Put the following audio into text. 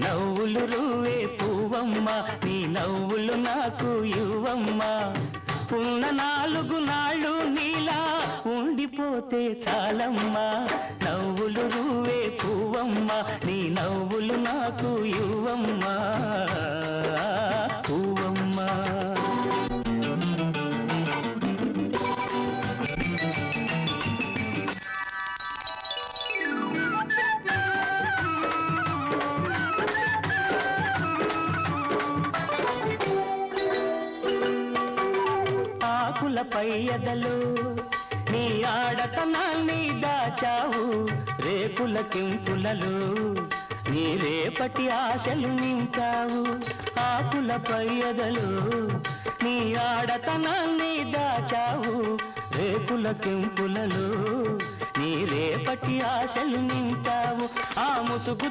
నవ్వులు రువ్వే పువ్వమ్మ నీ నవ్వులు నాకు ఇవ్వమ్మ ఉన్న 4 నాళ్ళు నీలా ఉండిపోతే చాలమ్మా నవ్వులు రువ్వే పువ్వమ్మ నీ నవ్వులు నాకు ఇవ్వమ్మా పువ్వమ్మ ఆకులపై ఎదలు నీ ఆడతనాన్ని దాచావు రేకుల కింపులలో నీ రేపటి ఆశలు నింపావు ఆకులపై ఎదలు నీ ఆడతనాన్ని దాచావు రేకుల కింపులలో నీ రేపటి ఆశలు నింపావు ఆ ముసుగు